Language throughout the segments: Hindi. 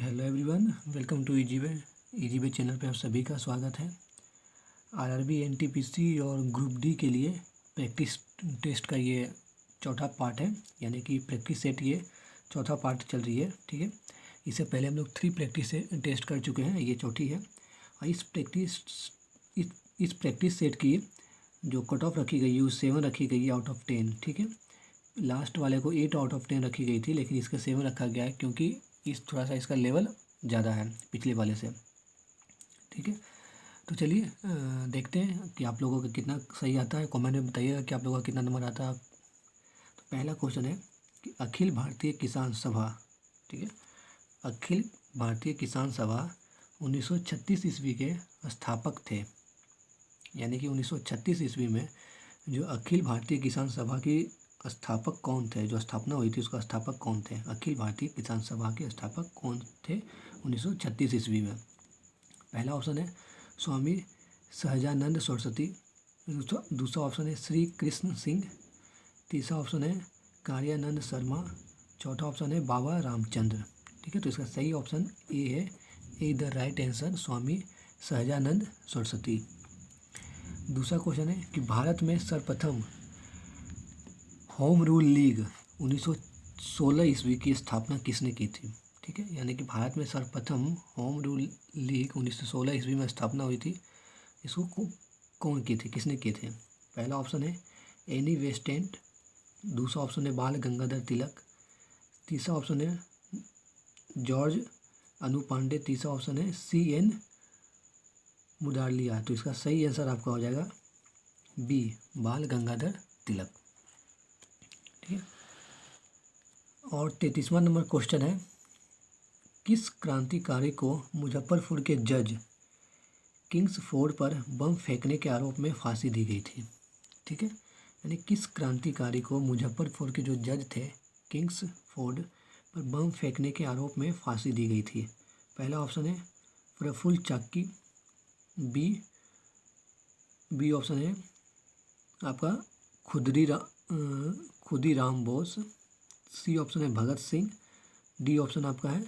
Hello everyone, welcome to easy way channel पे आप सभी का स्वागत है। आरआरबी एनटीपीसी और ग्रुप डी के लिए प्रैक्टिस टेस्ट का ये चौथा पार्ट है, यानी कि प्रैक्टिस सेट ये चौथा पार्ट चल रही है। ठीक है, इससे पहले हम लोग 3 प्रैक्टिस टेस्ट कर चुके हैं, ये चौथी है। और इस प्रैक्टिस सेट की जो कट ऑफ रखी गई है वो 7 रखी गई है आउट ऑफ 10। ठीक है, लास्ट वाले को 8 आउट ऑफ 10 रखी गई थी, लेकिन इसका 7 रखा गया है क्योंकि थोड़ा सा इसका लेवल ज़्यादा है पिछले वाले से। ठीक है, तो चलिए देखते हैं कि आप लोगों का कितना सही आता है। कमेंट में बताइएगा कि आप लोगों का कितना नंबर आता है। तो पहला क्वेश्चन है कि अखिल भारतीय किसान सभा, ठीक है, अखिल भारतीय किसान सभा 1936 ईस्वी के स्थापक थे। यानी कि 1936 ईस्वी में जो अखिल भारतीय किसान सभा की स्थापक कौन थे, जो स्थापना हुई थी उसका स्थापक कौन थे, अखिल भारतीय किसान सभा के स्थापक कौन थे 1936 ईस्वी में। पहला ऑप्शन है स्वामी सहजानंद सरस्वती, दूसरा ऑप्शन है श्री कृष्ण सिंह, तीसरा ऑप्शन है कार्यानंद शर्मा, चौथा ऑप्शन है बाबा रामचंद्र। ठीक है, तो इसका सही ऑप्शन ए है, ए the right answer, Swami Sahajanand Saraswati. दूसरा क्वेश्चन है कि भारत में सर्वप्रथम होम रूल लीग 1916 ईस्वी की स्थापना किसने की थी। ठीक है, यानी कि भारत में सर्वप्रथम होम रूल लीग 1916 ईस्वी में स्थापना हुई थी, इसको कौन की थी, किसने किए थे। पहला ऑप्शन है एनी बेसेंट, दूसरा ऑप्शन है बाल गंगाधर तिलक, तीसरा ऑप्शन है जॉर्ज अनुपांडे, तीसरा ऑप्शन है CN मुदालिया। तो इसका सही आंसर आपका हो जाएगा बी, बाल गंगाधर तिलक। ठीक है, और 33वां नंबर क्वेश्चन है किस क्रांतिकारी को मुजफ्फरपुर के जज किंग्सफोर्ड पर बम फेंकने के आरोप में फांसी दी गई थी। ठीक है, यानी किस क्रांतिकारी को मुजफ्फरपुर के जो जज थे किंग्सफोर्ड पर बम फेंकने के आरोप में फांसी दी गई थी। पहला ऑप्शन है प्रफुल्ल चाकी, बी ऑप्शन है आपका खुदीराम बोस, सी ऑप्शन है भगत सिंह, डी ऑप्शन आपका है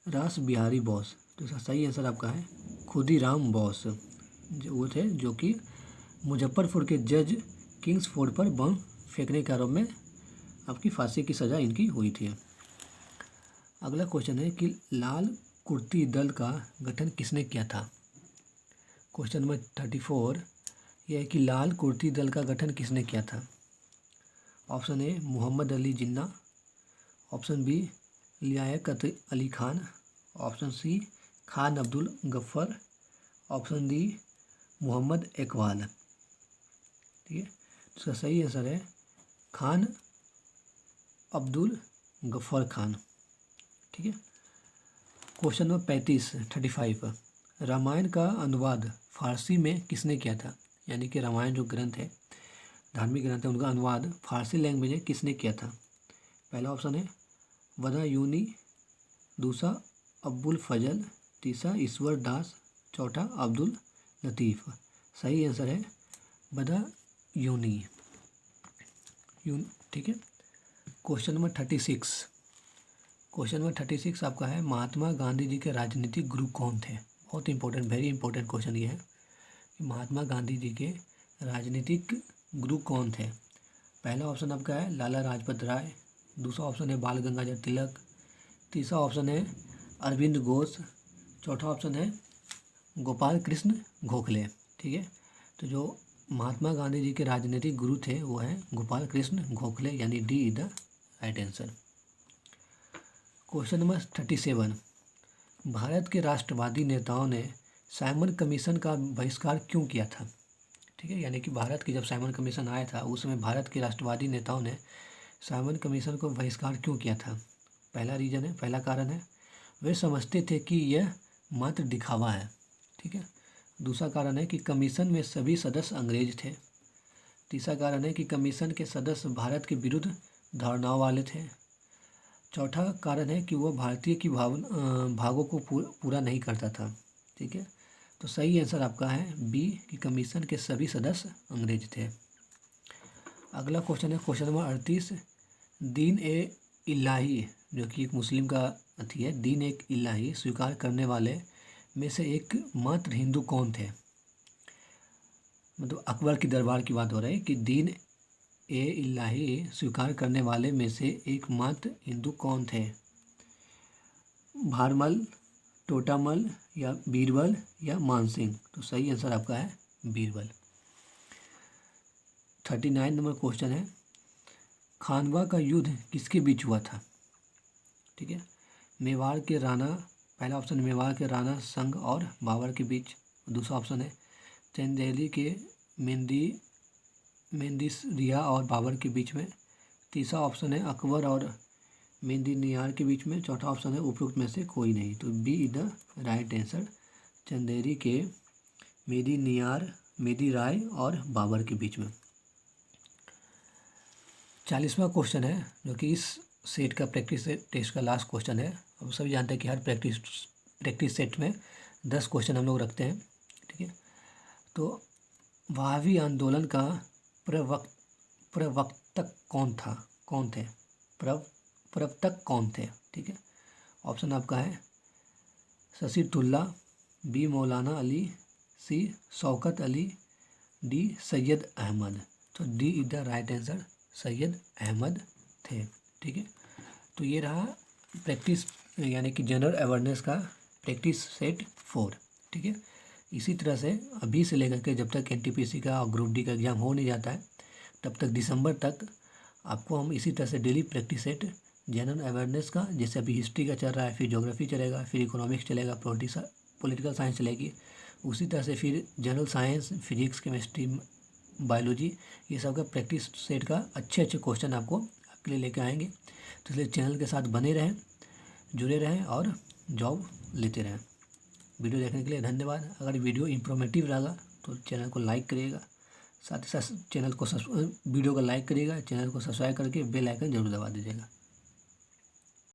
रास बिहारी बोस। तो इसका सही आंसर आपका है खुदीराम बोस, जो वो थे जो कि मुजफ्फरपुर के जज किंग्सफोर्ड पर बम फेंकने के आरोप में आपकी फांसी की सज़ा इनकी हुई थी। अगला क्वेश्चन है कि लाल कुर्ती दल का गठन किसने किया था। क्वेश्चन नंबर 34 यह है कि लाल कुर्ती दल का गठन किसने किया था। Option A Muhammad Ali Jinnah, option B Liaquat Ali Khan, option C Khan Abdul Ghaffar, option D Muhammad Iqbal. ठीक है, इसका सही आंसर है खान अब्दुल गफ्फर खान। ठीक है, क्वेश्चन नंबर 35 रामायण का अनुवाद फारसी में किसने किया था। यानी कि रामायण जो ग्रंथ है, धार्मिक ग्रंथ है, उनका अनुवाद फारसी लैंग्वेज में किसने किया था। पहला ऑप्शन है वदायूनी, दूसरा अब्बुल फजल, तीसरा ईश्वर दास, चौथा अब्दुल लतीफ़। सही आंसर है बदायूनी। ठीक है, क्वेश्चन नंबर 36 आपका है महात्मा गांधी जी के राजनीतिक गुरु कौन थे। बहुत इंपॉर्टेंट, वेरी इंपॉर्टेंट क्वेश्चन ये है कि महात्मा गांधी जी के राजनीतिक गुरु कौन थे। पहला ऑप्शन आपका है लाला लाजपत राय, दूसरा ऑप्शन है बाल गंगाधर तिलक, तीसरा ऑप्शन है अरविंद घोष, चौथा ऑप्शन है गोपाल कृष्ण गोखले। ठीक है, तो जो महात्मा गांधी जी के राजनीतिक गुरु थे वो हैं गोपाल कृष्ण गोखले, यानी D is the right answer. Question number 37 Bharat के राष्ट्रवादी नेताओं ने साइमन कमीशन का बहिष्कार क्यों किया था। ठीक है, यानी कि भारत की जब साइमन कमीशन आया था उस समय भारत के राष्ट्रवादी नेताओं ने साइमन कमीशन को बहिष्कार क्यों किया था। पहला रीज़न है, पहला कारण है वे समझते थे कि यह मात्र दिखावा है। ठीक है, दूसरा कारण है कि कमीशन में सभी सदस्य अंग्रेज थे, तीसरा कारण है कि कमीशन के सदस्य भारत के विरुद्ध धारणाओं वाले थे, चौथा कारण है कि वह भारतीय की भागों को पूरा नहीं करता था। ठीक है, तो सही आंसर आपका है बी कि कमीशन के सभी सदस्य अंग्रेज थे। अगला क्वेश्चन है क्वेश्चन नंबर 38 दीन ए इलाही जो कि एक मुस्लिम का अथी है, दीन एक इलाही स्वीकार करने वाले में से एक मात्र हिंदू कौन थे। मतलब अकबर की दरबार की बात हो रही है कि दीन ए इलाही स्वीकार करने वाले में से एकमात्र हिंदू कौन थे। भारमल, टोटामल या बीरबल या मानसिंह। तो सही आंसर आपका है बीरबल। 39 नंबर क्वेश्चन है, खानवा का युद्ध किसके बीच हुआ था। ठीक है, मेवाड़ के राणा, पहला ऑप्शन मेवाड़ के राणा संग और बाबर के बीच। दूसरा ऑप्शन है चंदेली के मेंदिसरिया और बाबर के बीच में। तीसरा ऑप्शन है अकबर और मेंदिनियार के बीच में। चौथा ऑप्शन है उपरोक्त में से कोई नहीं। तो B is the right answer, Chanderi के मेदिनियार, मेदिराय और बाबर के बीच में। 40वां क्वेश्चन है जो कि इस सेट का प्रैक्टिस टेस्ट का लास्ट क्वेश्चन है। अब सभी जानते हैं कि हर प्रैक्टिस सेट में 10 क्वेश्चन हम लोग रखते हैं। ठीक है, तो वहाबी आंदोलन का प्रवक्तक कौन थे। प्रवक्तक कौन थे। ठीक है, ऑप्शन आपका है शशीतुल्ला, B Maulana Ali, C Shaukat Ali, D Syed Ahmad. तो D is the right answer, Syed Ahmad थे। ठीक है, तो ये रहा प्रैक्टिस यानी कि जनरल अवेयरनेस का प्रैक्टिस सेट 4। ठीक है, इसी तरह से अभी से लेकर के जब तक एनटीपीसी का और ग्रुप डी का एग्ज़ाम हो नहीं जाता है तब तक दिसंबर तक आपको हम इसी तरह से daily practice set general awareness का, जैसे अभी हिस्ट्री का चल रहा है, फिर ज्योग्राफी चलेगा, फिर इकोनॉमिक्स चलेगा, पॉलिटिकल साइंस चलेगी, उसी तरह से फिर general science, physics, chemistry, biology, ये सब का प्रैक्टिस सेट का अच्छे क्वेश्चन आपको आपके लिए लेकर आएंगे। तो इसलिए चैनल के साथ बने रहें, जुड़े रहें और जॉब लेते रहें। वीडियो देखने के लिए धन्यवाद। अगर वीडियो इंफॉर्मेटिव लगा तो चैनल को लाइक करिएगा, साथ ही साथ वीडियो को लाइक करिएगा, चैनल को सब्सक्राइब करके बेल आइकन जरूर दबा दीजिएगा।